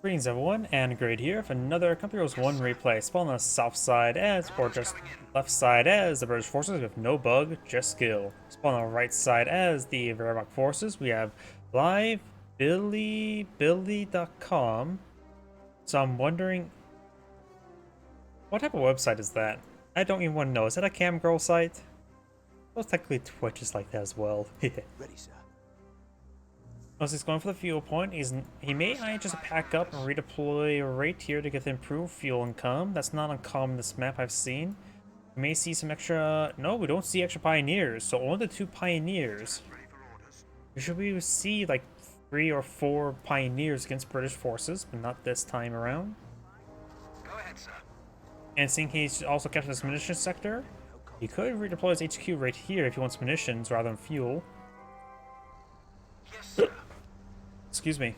Greetings everyone, and Grade here for another Company Heroes 1 replay. Spawn on the south side as, or just left side as, the British forces with no bug, just skill. Spawn on the right side as the Wehrmacht forces. We have live billy.com. So I'm wondering, what type of website is that? I don't even want to know. Is that a cam girl site? Well, technically Twitch is like that as well. Ready, sir. Once he's going for the fuel point, he may just pack up and redeploy right here to get the improved fuel income. That's not uncommon in this map I've seen. We may see some extra... No, we don't see extra pioneers, so only the 2 pioneers. Usually we see like 3 or 4 pioneers against British forces, but not this time around. Go ahead, sir. And seeing he's also captured this munitions sector, he could redeploy his HQ right here if he wants munitions rather than fuel. Yes, sir. Excuse me.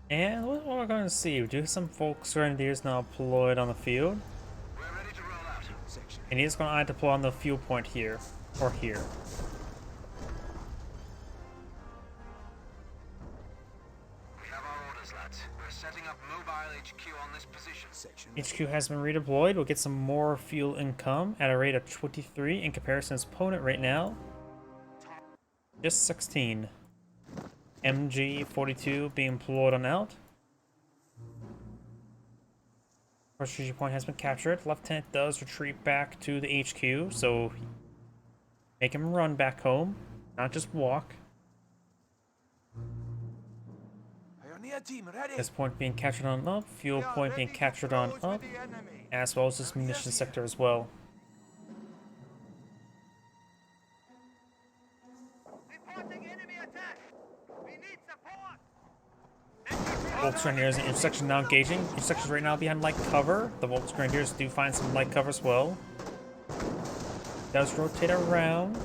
And what we're going to see, we do have some Volksgrenadiers now deployed on the field. We're ready to roll out. Section. And he's going to deploy on the fuel point here, or here. We have our orders, lads. We're setting up mobile HQ on this position. Section. HQ has been redeployed. We'll get some more fuel income at a rate of 23 in comparison to his opponent right now. Just 16. MG42 being deployed on out. First strategic point has been captured. Lieutenant does retreat back to the HQ, so make him run back home, not just walk. Pioneer team ready. This point being captured on up, fuel point being captured on up, as well as this munition sector as well. Reporting enemy attack. We need support. Volksgrenadiers in intersection now engaging. Intersection's right now behind light cover. The Volksgrenadiers do find some light cover as well. Does rotate around.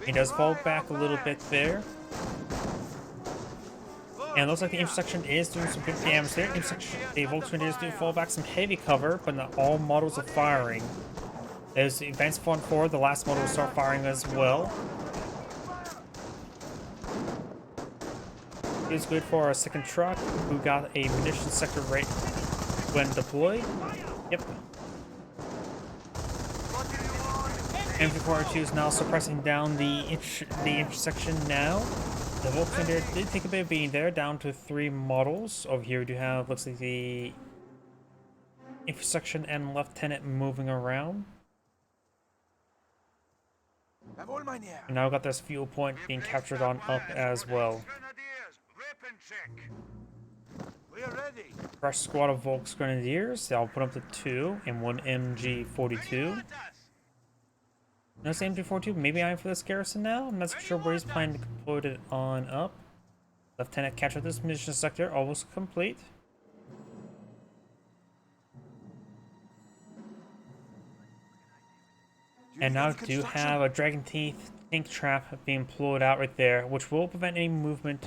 He does fall back a little bit there. And it looks like the intersection is doing some good damage there. The Volksgrenadiers do fall back some heavy cover, but not all models are firing. As the events fall forward, the last model will start firing as well. It is good for our second truck, who got a munition sector rate when deployed. Yep. MV42 is now suppressing down the intersection now. The Volksgrenadier did take a bit of beating there, down to 3 models. Over here we do have, looks like the intersection and lieutenant moving around. And now we got this fuel point being captured on up as well. Fresh squad of Volksgrenadiers. I'll put up to 2 and 1 MG42. No MG42, maybe I'm for this garrison now? I'm not so sure where he's planning to put it on up. Lieutenant captured this munition sector, almost complete. And now we do have a Dragon Teeth tank trap being deployed out right there, which will prevent any movement,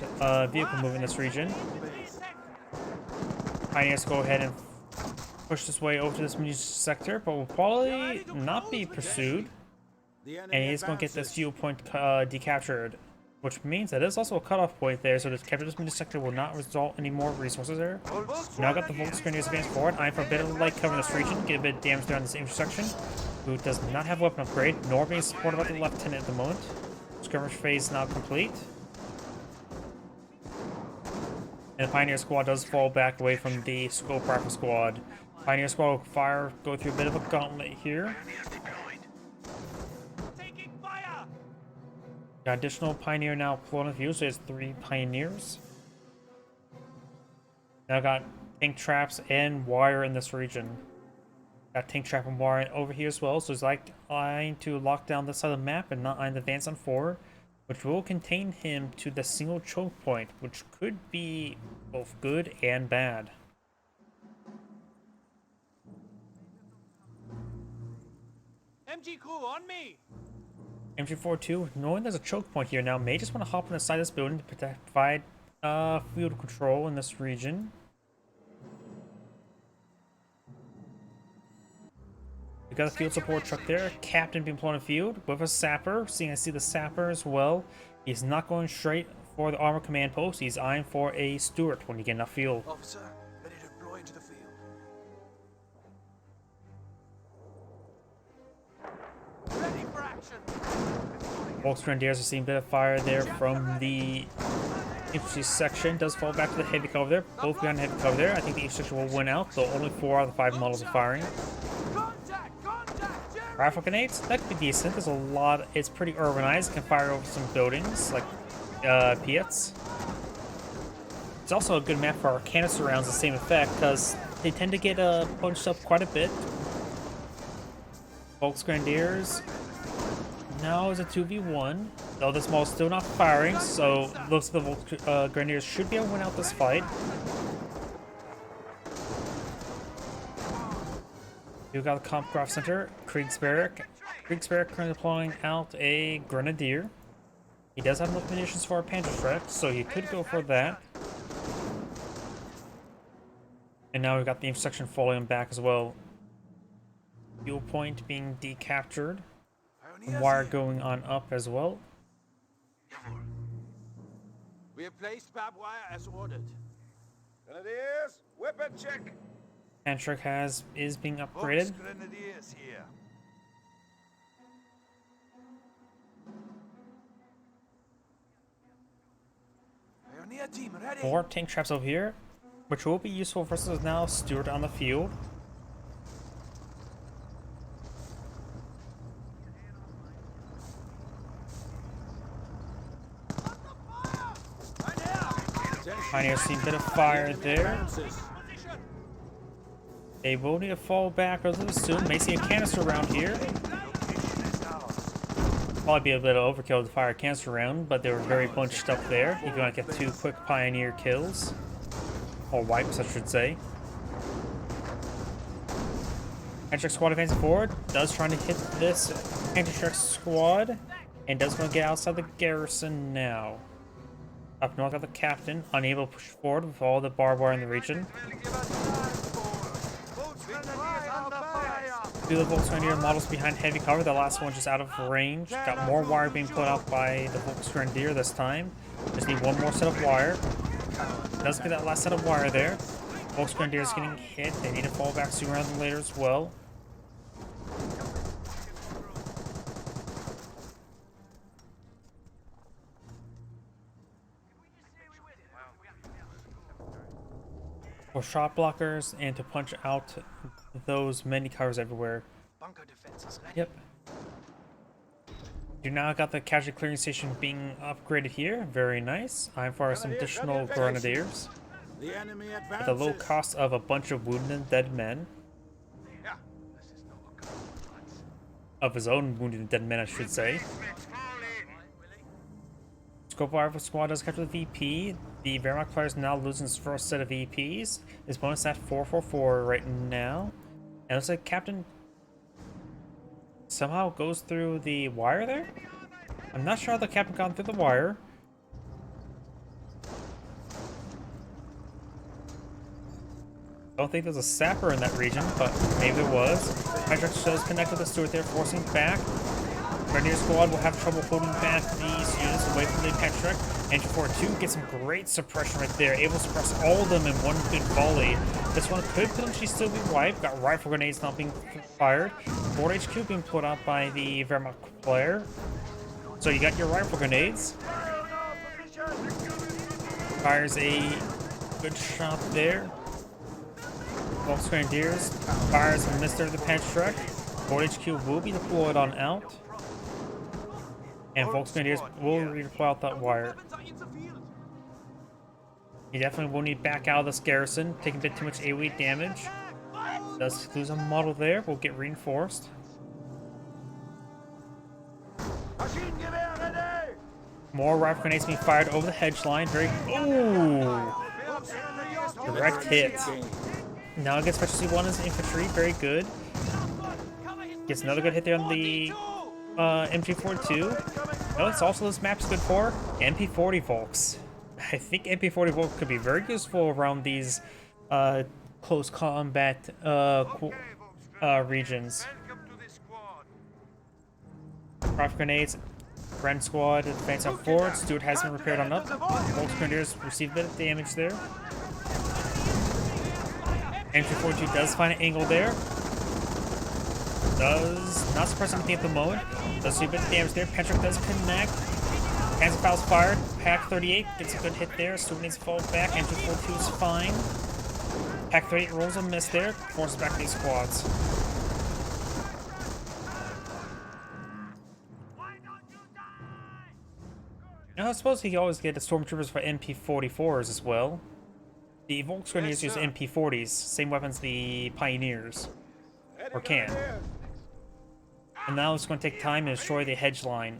vehicle movement in this region. Pioneers go ahead and push this way over to this munition sector, but will probably not be pursued. And he's going to get this fuel point decaptured, which means that there's also a cutoff point there, so to capture this munition sector will not result any more resources there. Now got the Volksgrenadiers advance forward. I'm for a bit of light cover in this region, get a bit of damage there on this intersection, who does not have weapon upgrade, nor being supported by the lieutenant at the moment. Skirmish phase now complete. And the Pioneer Squad does fall back away from the Scope Rifle Squad. Pioneer Squad will go through a bit of a gauntlet here. Got additional Pioneer now deployed on the view, so there's 3 Pioneers. Now got tank traps and wire in this region. Got tank trap and wire over here as well, so it's like trying to lock down this side of the map and not eyeing advance on forward, which will contain him to the single choke point, which could be both good and bad. MG crew on me. MG42, knowing there's a choke point here now, may just want to hop on the side of this building to provide field control in this region. We got a field support truck there. Captain being put on the field with a sapper. Seeing I see the sapper as well. He's not going straight for the armor command post. He's eyeing for a Stewart when you get enough fuel. Officer, ready to deploy into the field. Ready for action. Volks Grenadiers are seeing a bit of fire there from the infantry section. Does fall back to the heavy cover there. Both behind the heavy cover there. I think the infantry section will win out, though only 4 out of the 5 models are firing. Rifle grenades, that could be decent. There's a lot. It's pretty urbanized. Can fire over some buildings like Piets. It's also a good map for our canister rounds, the same effect, because they tend to get punched up quite a bit. Volks Grenadiers. Now is a 2v1, though this model is still not firing, so looks like the Volks Grenadiers should be able to win out this fight. You got the Kampfkraft Center, Kriegsberg. Kriegsberg currently deploying out a Grenadier. He does have enough munitions for a Panzerschreck, so he could go for that. And now we've got the intersection falling back as well. Fuel point being decaptured. Wire going on up as well. We have placed barbed wire as ordered. Grenadiers, weapon check. Panzerschreck is being upgraded. Grenadiers here. Pioneer team ready. More tank traps over here, which will be useful versus now Stewart on the field. Pioneers seen a bit of fire there. They will need to fall back relatively soon. May see a canister round here. Probably be a bit of overkill to fire a canister round, but they were very bunched up there. If you want to get 2 quick Pioneer kills. Or wipes, I should say. Panzerschreck squad advancing forward. Does trying to hit this Panzerschreck squad. And does want to get outside the garrison now. Up north got the captain, unable to push forward with all the barbed wire in the region. 2 of the Volks Grenadier models behind heavy cover, the last one just out of range. Got more wire being put out by the Volks Grenadier this time. Just need 1 more set of wire. Does get that last set of wire there. Volks Grenadier is getting hit, they need to fall back sooner rather than later as well. For shot blockers and to punch out those many covers everywhere. Bunker defenses ready. Yep. You now got the casualty clearing station being upgraded here. Very nice. I'm for some additional Grenadiers. The enemy At the low cost of a bunch of wounded and dead men. Yeah, this is no Of his own wounded and dead men, I should say. Scope Rifle Squad does capture the VP. The Wehrmacht player is now losing his first set of VPs. His bonus at 444 right now. And it looks like Captain somehow goes through the wire there? I'm not sure how the Captain got through the wire. Don't think there's a sapper in that region, but maybe there was. Hydrex does connect with the Stewart there, forcing back. Grenadier squad will have trouble holding back these units away from the Panzerschreck. Engine 4-2 gets some great suppression right there, able to suppress all of them in one good volley. This one could potentially still be wiped. Got rifle grenades not being fired. Lord HQ being put out by the Wehrmacht player. So you got your rifle grenades. Fires a good shot there. Volks Grenadiers fires a miss there to the Panzerschreck. Lord HQ will be deployed on out. And Volks Grenadiers will redeploy out that wire. You definitely will need back out of this garrison, taking a bit too much AoE damage. Does lose a model there, will get reinforced. More rifle grenades being fired over the hedge line. Very ooh, direct hit. Now gets specialty 1 as infantry, very good. Gets another good hit there on the MP42. No, it's also this map's good for MP40 Volks. I think MP40 Volks could be very useful around these close combat regions. Rocket grenades. Friend squad advancing forward. Stewart has been repaired on up. Bolt grenadiers received a bit of damage there. MG42 does find an angle there. Does not suppress anything at the moment. Does see a bit of damage there. Patrick does connect. Panzer Fouls fired. Pack 38 gets a good hit there. Stewart needs to fall back. MG42 is fine. Pack 38 rolls a miss there. Forces back these squads. Now, I suppose he can always get the Stormtroopers for MP44s as well. The Volksgrenadiers use MP40s, same weapons the Pioneers, or can. And now it's going to take time to destroy the hedge line.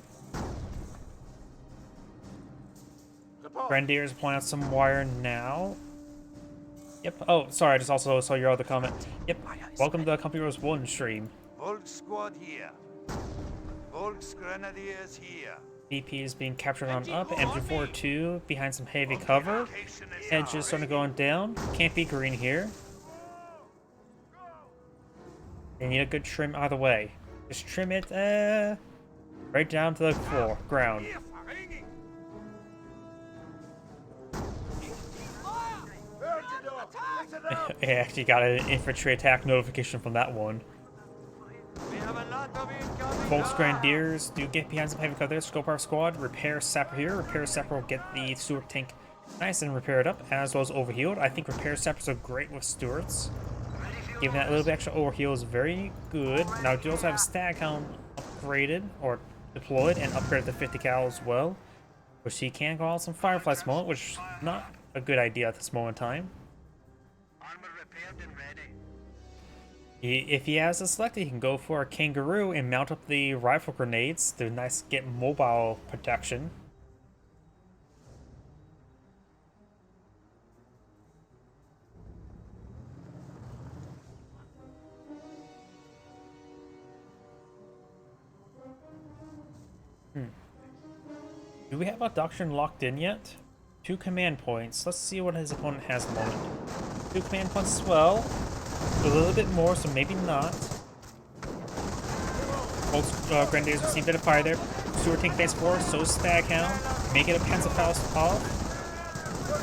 Grenadiers pulling out some wire now. Yep. Oh, sorry, I just also saw your other comment. Yep. Welcome to the Company Rose 1 stream. Volk squad here. Volk's grenadiers here. BP is being captured on up. MG42 behind some heavy cover. Edge is starting to go on down. Can't be green here. They need a good trim either way. Just trim it right down to the floor, ground. I actually got an infantry attack notification from that one. Volks Grenadiers do get behind some heavy cover there. Scope our squad. Repair Sapper here. Repair Sapper will get the Stuart tank nice and repaired up, as well as overhealed. I think Repair Sappers are great with Stuarts. Giving that little bit extra overheal is very good. Now, we do also have a Staghound upgraded, or deployed, and upgraded to 50 cal as well. Which he can call some Fireflies moment, which is not a good idea at this moment in time. If he has it selected, he can go for a Kangaroo and mount up the rifle grenades to nice get mobile protection. Do we have a doctrine locked in yet? 2 command points. Let's see what his opponent has at the moment. 2 command points as well. A little bit more, so maybe not. Both Grenadiers receive a bit of fire there. Stuart tank base forward, so Staghound. Make it a Panzerfaust off.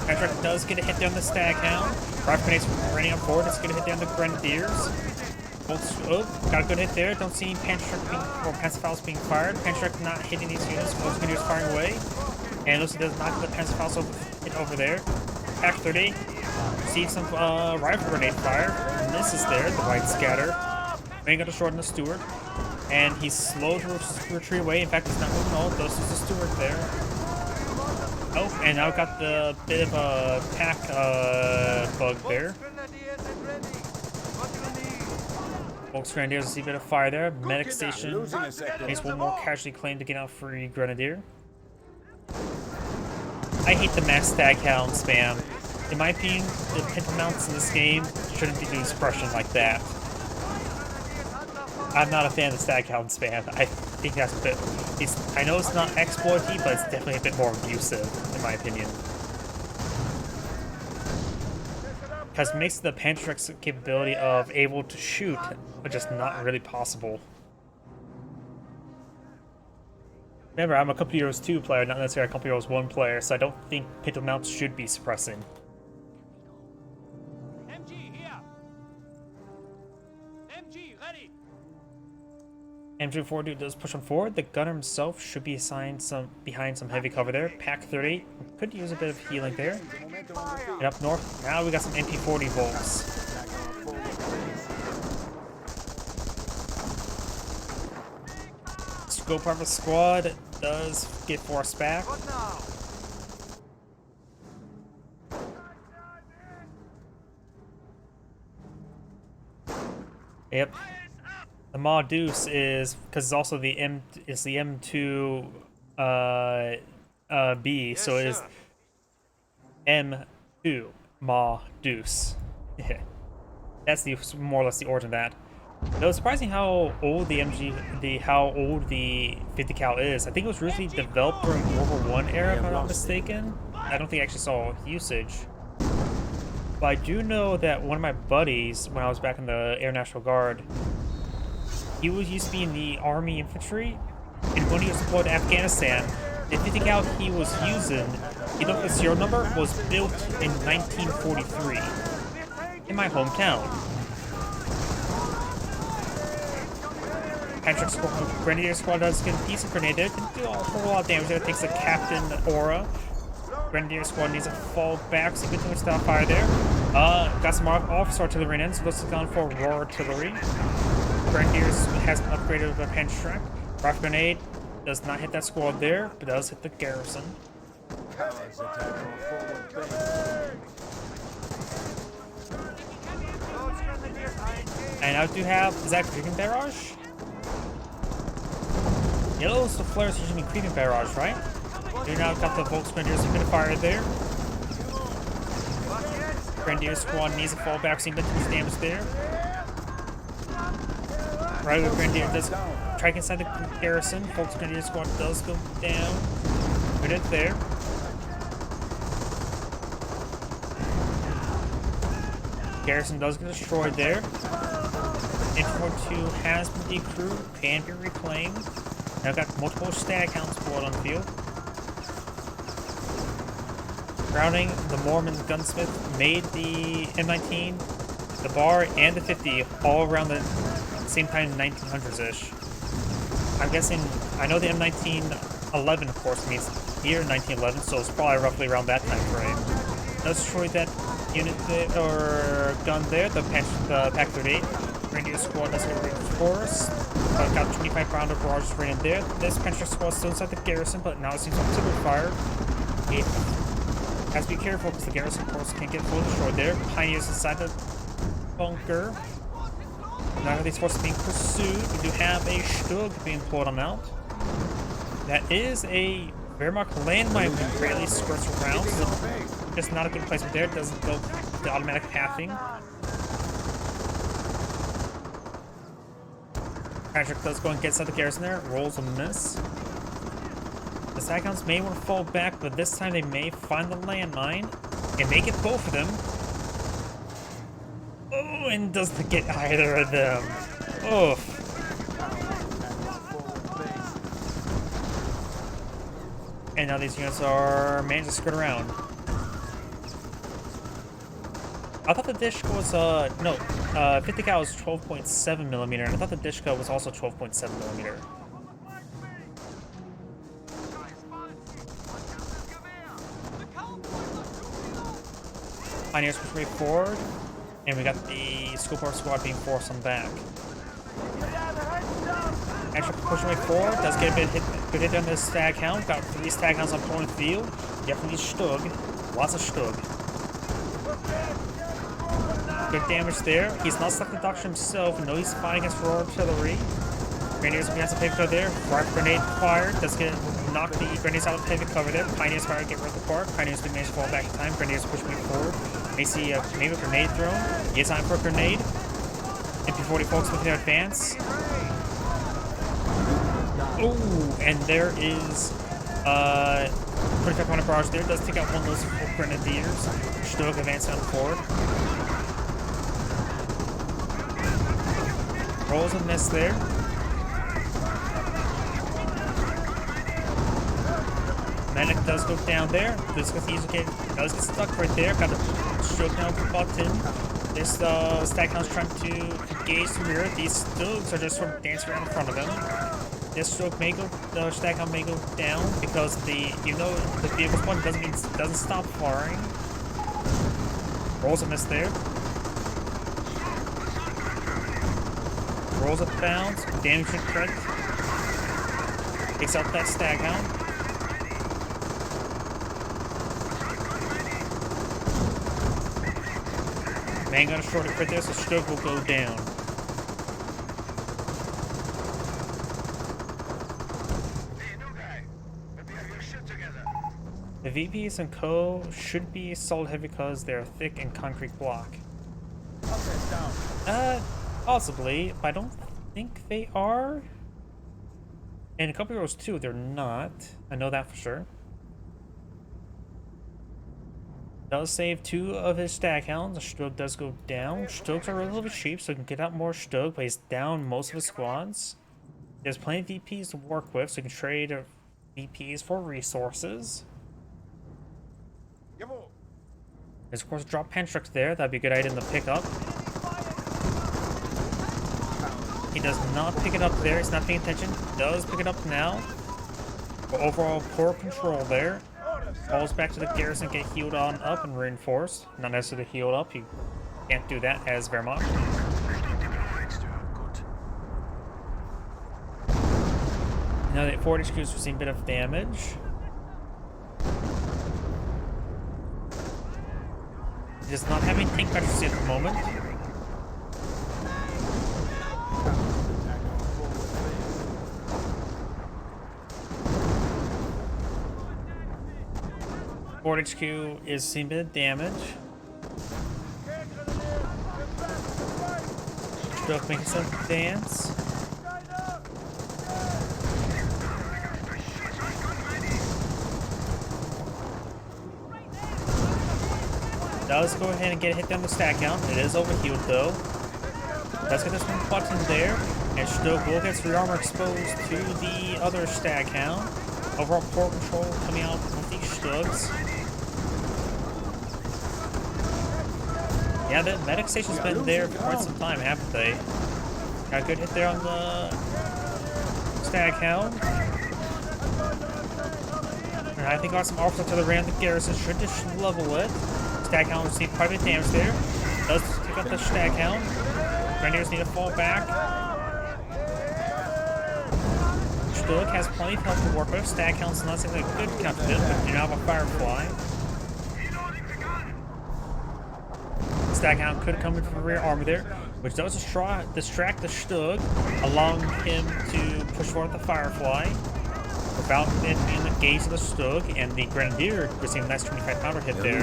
Patrick does get a hit down the Staghound. Rifle grenades running up forward, let's get a hit down the Grenadiers. Oh, got a good hit there. Don't see Panzerfaust being fired. Patrick not hitting these units. Both Grenadiers firing away. And Lucy does not get the Panzerfaust hit over there. Pack 30. Receive some rifle grenade fire. Misses there, the white scatter. Then got destroyed in the Stuart. And he's slow to retreat away. In fact, he's not moving all. Those is the Stuart there. Oh, and now got the bit of a pack bug there. Volks Grenadiers see a bit of fire there. Medic station makes one more casualty claim to get out free Grenadier. I hate the max Staghound spam. In my opinion, the pintle mounts in this game shouldn't be doing suppression like that. I'm not a fan of the Staghound spam. I think that's a bit... I know it's not exploity, but it's definitely a bit more abusive, in my opinion. Because it makes the Pantrix capability of able to shoot just not really possible. Remember, I'm a Company Heroes 2 player, not necessarily a Company Heroes 1 player, so I don't think pintle mounts should be suppressing. MG42 does push on forward. The gunner himself should be assigned behind some heavy cover there. Pack 38 could use a bit of healing there. And up north, now we got some MP40 Volks. Scope of a squad does get forced back. Yep. The Ma Deuce is because it's also the M2 B, so it is M2 Ma Deuce. Yeah. That's the more or less the origin of that. Though it's surprising how old the how old the 50 cal is. I think it was originally developed during World War I era, if I'm not mistaken. I don't think I actually saw usage. But I do know that one of my buddies, when I was back in the Air National Guard, he used to be in the Army Infantry, And when he was deployed to Afghanistan, the 50 cal he was using, he looked at the serial number, was built in 1943 in my hometown. Patrick's Grenadier Squad does get a decent grenade there. Didn't do a whole lot of damage there. It takes the Captain Aura. Grenadier Squad needs to fall back, so good to stop fire there. Got some officer artillery in, so let's look on for raw artillery. Grenadiers has an upgraded with a pen track. Rocket grenade does not hit that squad there, but does hit the garrison. And I do have, is that creeping barrage? Yellow's the flares usually mean creeping barrage, right? You now got the Volks Grenadiers a bit of fire there. Grenadier Squad needs to fall back, seeing that there's damage there. Regular Grenadier does strike inside the garrison. Volks Grenadier Squad does go down. Put it there. Garrison does get destroyed there. Infantry 2 has been decrewed, can be reclaimed. Now got multiple static hounds spoiled on the field. Browning, the Mormon gunsmith, made the M19, the bar, and the 50 all around the same time, 1900s-ish. I'm guessing, I know the M1911, of course, means year 1911, so it's probably roughly around that time frame. Does destroy that unit there, or gun there, the Pack 38. Grenadier Squad does get reinforced. Got 25 round of barrages right in there. This Patrick Squad still inside the garrison, but now it seems artillery fire. It has to be careful because the garrison, of course, can't get fully destroyed there. Pioneers inside the bunker. Now these forces being pursued. We do have a Stug being pulled on out. That is a Wehrmacht landmine that greatly skirts around. So just not a good placement there. It doesn't go the automatic pathing. Patrick does go and get inside the garrison there. Rolls a miss. The Sackhounds may want to fall back, but this time they may find the landmine and make it both of them. Oh, and doesn't get either of them. Oof. And now these units are managed to skirt around. I thought the Dishka was, no, 50 cal was 12.7 millimeter, and I thought the Dishka was also 12.7 millimeter. Pioneers push way forward, and we got the School Power Squad being forced on back. Actually pushing way forward, does get a bit good hit on the Stag Hound. Got 3 Stag Hounds on point field. Definitely Stug. Lots of Stug. Good damage there. He's not stuck in the doctor himself. No, he's fighting against raw artillery. Grenadiers against the heavy cover there. Rocket grenade fired. Does get knock the grenades out of heavy cover there. Pioneers fire, get rid of the park. Pioneers do manage to fall back in time. Grenadiers push me forward. May see maybe a grenade thrown. He has time for a grenade. MP40 folks looking to advance. Oh, and there is 2500 barrage there. Does take out one of those grenadiers. Stug advancing on forward. Rolls a miss there. Manic does go down there. This does get stuck right there. Got a stroke down button. This Staghound's trying to engage the rear. These Stugs are just sort of dancing around in front of him. This stroke may go, the Staghound may go down because even though the vehicle spawn doesn't stop firing. Rolls a miss there. Rolls a bounce, damage and crit. Takes out that Staghound. Man got a short crit there, so Stug will go down. Hey, new guy. Let me have your shit together. The VPs and Co. should be assault heavy because they're thick and concrete block. Possibly, but I don't think they are. And a couple of those too, they're not. I know that for sure. Does save 2 of his Staghounds. Stug does go down. Stugs are relatively cheap, so he can get out more Stug, but he's down most of his squads. There's plenty of VPs to work with, so you can trade VPs for resources. There's of course a drop construct there. That'd be a good item to pick up. He does not pick it up there. He's not paying attention. Does pick it up now. But overall, poor control there. Falls back to the garrison, get healed on up and reinforced. Not necessarily healed up. You can't do that as Wehrmacht. Now the forward HQ is receiving a bit of damage. He does not have any tank patrols at the moment. Forward HQ is seeing a bit of damage. Still making some dance. Does go ahead and get a hit down the stack count. It is overhealed though. Does get this one button there. And still will get the armor exposed to the other stack count. Overall poor control coming out with these Stugs. Yeah, the medic station's been there for quite some time, haven't they? Got a good hit there on the stack count. And I think got some officers to the random garrison should just level it. Stack hound received quite a bit of damage there. Does pick up the stack hound. Grenadiers need to fall back. Stug has plenty of health to work with. Stack hound's not saying a good counter to it, but do not have a firefly. Stack hound could come in from the rear armor there, which does distract the Stug, allowing him to push forward the firefly. Without it being engaged with the Stug, and the Grenadier receiving a nice 25 pounder hit there.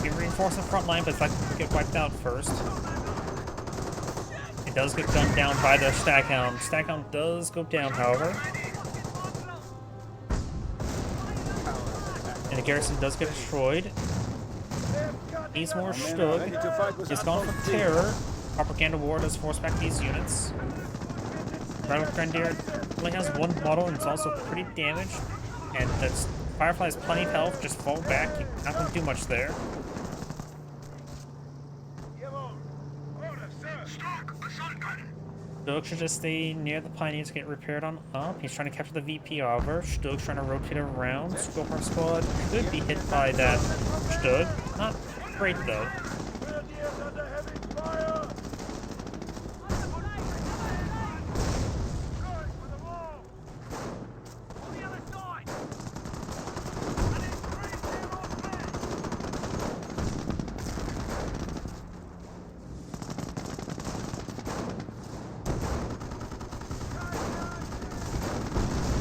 He reinforced the front line, but it's like to get wiped out first. It does get gunned down by the Stackhound. Stackhound does go down, however. And the garrison does get destroyed. Needs more Stug. It's gone from terror. Propaganda war does force back these units. Grenadier only has one model and it's also pretty damaged. And that's Firefly has plenty of health, just fall back. You're not going to do much there. Stug should just stay near the Pioneers to get repaired on up. He's trying to capture the VP, however. Stug's trying to rotate around. Scoper squad could be hit by that Stug. Not great though.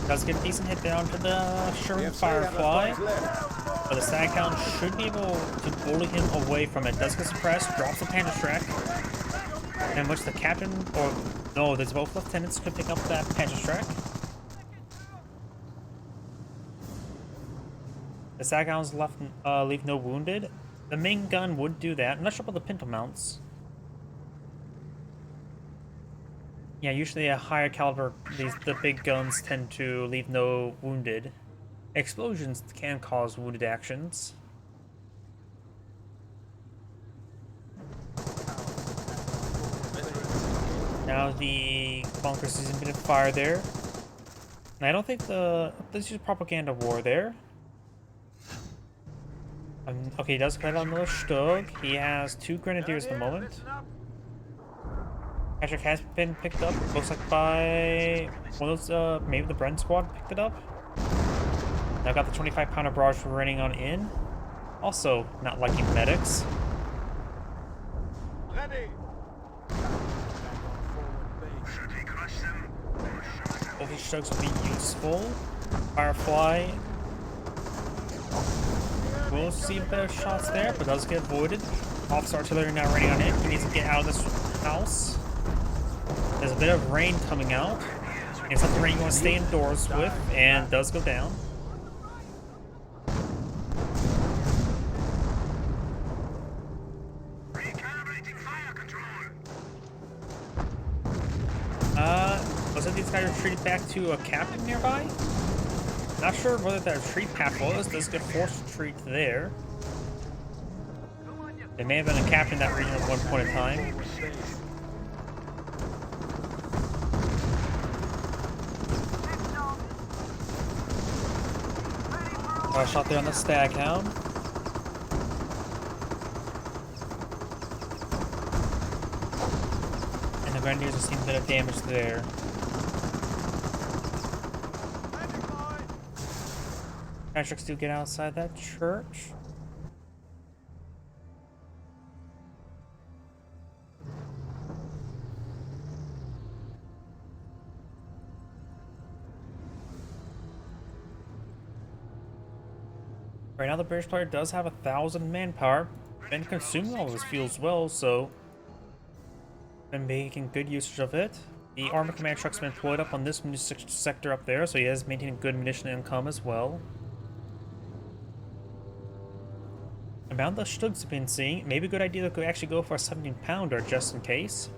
Does get a decent hit down to the Sherman Firefly, but the Staghound should be able to bully him away from it. Does get suppressed, drops the Panda Track, in which the captain, or no, there's both lieutenants could pick up that Panda Track. The Staghounds left leave no wounded. The main gun would do that. I'm not sure about the Pinto mounts. Yeah, usually a higher caliber, the big guns tend to leave no wounded. Explosions can cause wounded actions. Now the bunkers is a bit of fire there. And I don't think this is propaganda war there. Okay, he does credit on the Stug. He has 2 Grenadiers at the moment. Patrick has been picked up, looks like by one of those, maybe the Brent squad picked it up. Now got the 25 pounder barrage running on in. Also, not liking medics. Both these strokes will be useful. Firefly. We'll see better shots there, but does get avoided. Officer artillery now running on in. He needs to get out of this house. There's a bit of rain coming out. It's not the rain you want to stay indoors with, and does go down. Most of these guys are treated back to a captain nearby. Not sure whether that retreat path was. Does get forced retreat there. There may have been a captain in that region at one point in time. Shot there on the Staghound. And the Grenadiers are seeing a bit of damage there. Patricks do get outside that church. Right now the British player does have 1,000 manpower. Been consuming all of his fuel as well, so been making good usage of it. The armor command truck's been employed up on this sector up there, so he is maintaining good munition income as well. Amount the Stugs have been seeing, maybe a good idea to actually go for a 17-pounder just in case.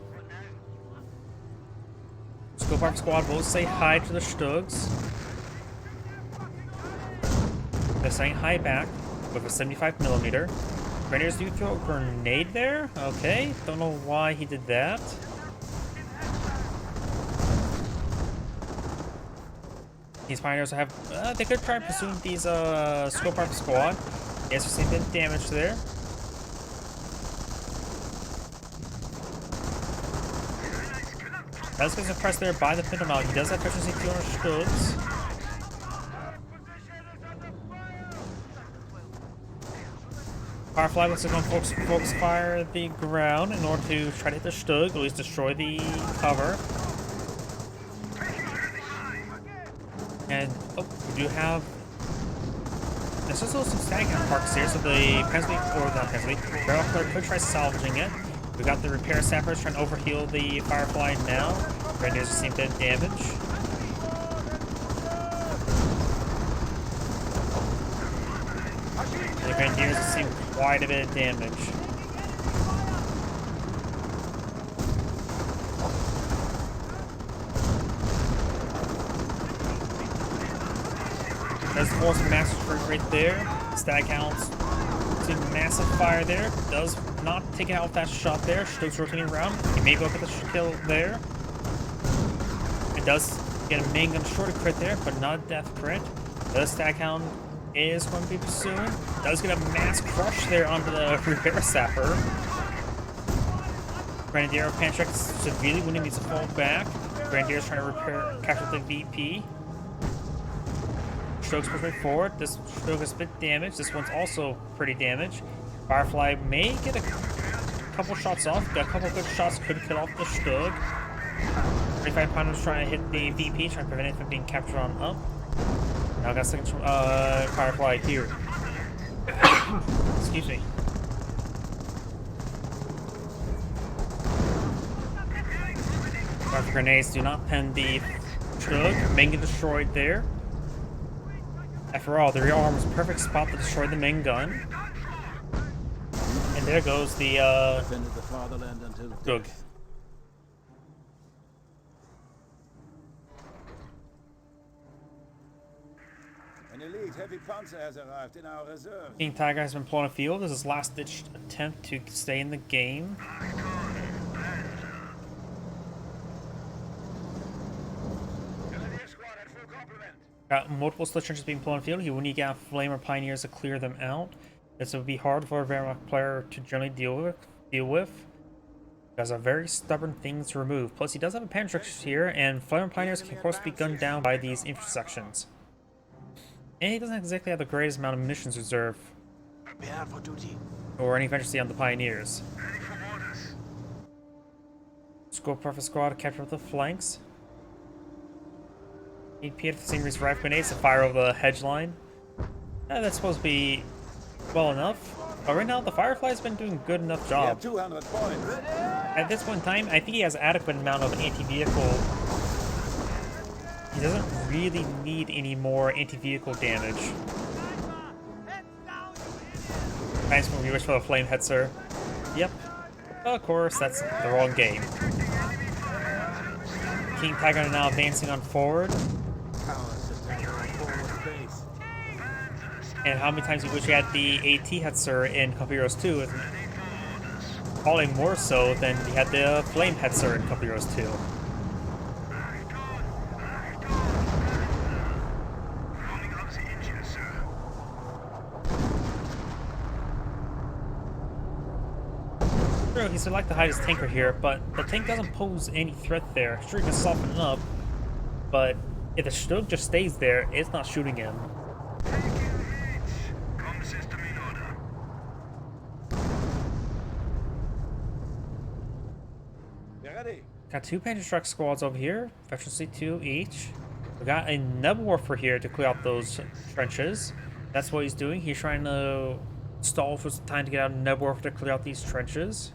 Scope Arm Squad will say hi to the Stugs. They're saying hi back with a 75mm. Grenadiers do throw a grenade there? Okay, don't know why he did that. These pioneers have, they could try pursuing these Scope Arm Squad. Yes, we've seen a bit of damage there. Does get suppressed there by the Pinto Mount. He does have efficiency 200 Stugs. Firefly looks like going to focus fire the ground in order to try to hit the Stug, at least destroy the cover. And, oh, we do have... There's also some Staghound parks here, so the Pensley, or not Pensley, Barrel Player could try salvaging it. We got the repair sappers trying to overheal the Firefly now. Grenadiers have seen a bit of damage. And the Grenadiers have seen quite a bit of damage. There's the force of massive right there. Staghounds seeing massive fire there. Does not take out that shot there. Stugs rotating around. He may go for the kill there. It does get a main gun short crit there, but not a death crit. The Staghound is going to be pursuing. Does get a mass crush there onto the repair sapper. Grenadier Panchek severely wounded, needs to fall back. Grenadier's trying to capture the VP. Stugs pushing forward. This Stug has a bit damaged. This one's also pretty damaged. Firefly may get a couple shots off. Got a couple good shots, could kill off the Stug. 35 pounders trying to hit the VP, trying to prevent it from being captured on up. Now I got seconds from Firefly here. Excuse me. Fire grenades do not pen the Stug. Main get destroyed there. After all, the rear arm was a perfect spot to destroy the main gun. And there goes the Stug. An elite heavy panzer has arrived in our reserve. King Tiger has been pulling a field. This is his last-ditch attempt to stay in the game. Got multiple split trenches being pulled on field. He will need to get Flamer Pioneers to clear them out. This would be hard for a Wehrmacht player to generally deal with. Because are very stubborn things to remove. Plus, he does have a Pantrix here, and Flamer Pioneers can of course be gunned down by these infantry sections. And he doesn't exactly have the greatest amount of munitions reserve. Prepare for duty. Or any efficiency on the Pioneers. Scope Perfect Squad to capture the flanks. Need PF for Singers Rifle Grenades to fire over the hedge line. That's supposed to be well enough. But right now, the Firefly's been doing a good enough job. 200 points. At this point in time, I think he has adequate amount of anti-vehicle. He doesn't really need any more anti-vehicle damage. Thanks for viewers for the flame head, sir. Yep. Of course, that's the wrong game. King Tiger are now advancing on forward. And how many times you wish you had the AT Hetzer in Couple Heroes 2? It's probably more so than you had the Flame Hetzer in Couple Heroes 2. True, he's like to hide his tanker here, but the tank doesn't pose any threat there. Sure, he can soften it up, but if the Stug just stays there, it's not shooting him. Got 2 Panther-Strike squads over here, efficiency 2 each. We got a Nebwarfer here to clear out those trenches. That's what he's doing. He's trying to stall for some time to get out a Nebwarfer to clear out these trenches.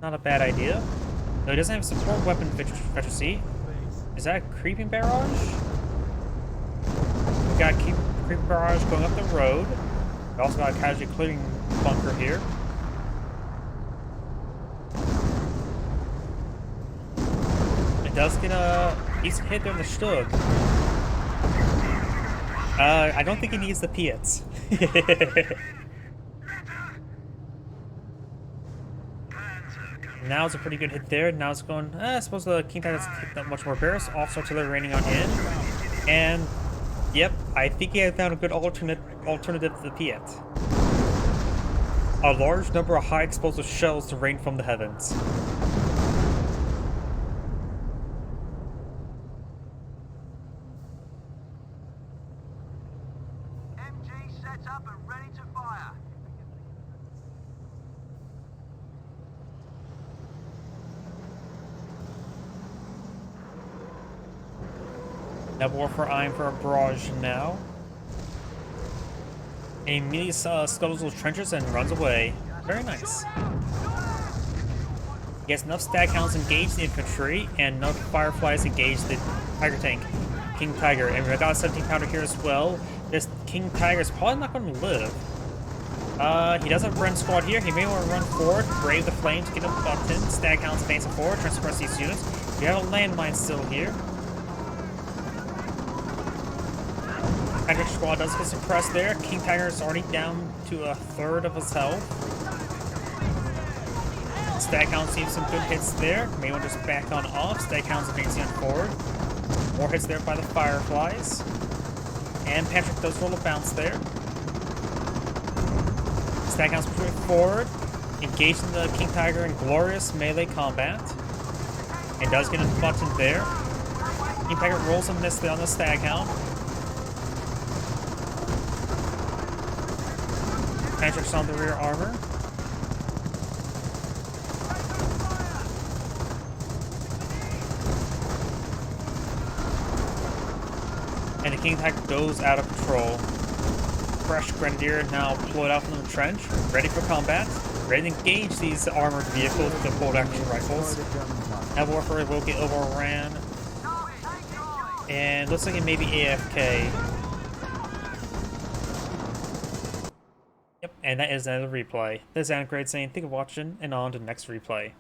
Not a bad idea. No, he doesn't have support weapon efficiency. Is that a creeping barrage? We got a creeping barrage going up the road. We also got a casualty clearing bunker here. Does get a decent hit there in the Stug. I don't think he needs the Piets. Now it's a pretty good hit there. Now it's going. I suppose the King Tiger's kicked up much more barrels. Off artillery raining on in. And yep, I think he had found a good alternative to the Piet. A large number of high explosive shells to rain from the heavens. Up and ready to fire. Nebwarfer eyeing for a barrage now. And he immediately scuttles those trenches and runs away. Very nice. He has enough stag hounds engaged the infantry and enough fireflies engaged the Tiger tank, King Tiger. And we got a 17 pounder here as well. This King Tiger is probably not going to live. He does have a Ren squad here. He may want to run forward, brave the flames, get up button, stag hounds advancing forward, try to suppress these units. We have a landmine still here. Tiger squad does get suppressed there. King Tiger is already down to a third of his health. Stag hounds seeing some good hits there. May want to just back on off. Stag hounds advancing on forward. More hits there by the fireflies. And Patrick does roll a bounce there. Staghound's pushing forward, engaging the King Tiger in glorious melee combat. And does get a button there. King Tiger rolls a miss there on the Staghound. Patrick's on the rear armor. And the King Tiger goes out of patrol. Fresh Grenadier now deployed out from the trench, ready for combat, ready to engage these armored vehicles with the bolt action rifles. Nebwarfer will get overran. And looks like it may be AFK. Yep, and that is another replay. This is Great saying thank you for watching, and on to the next replay.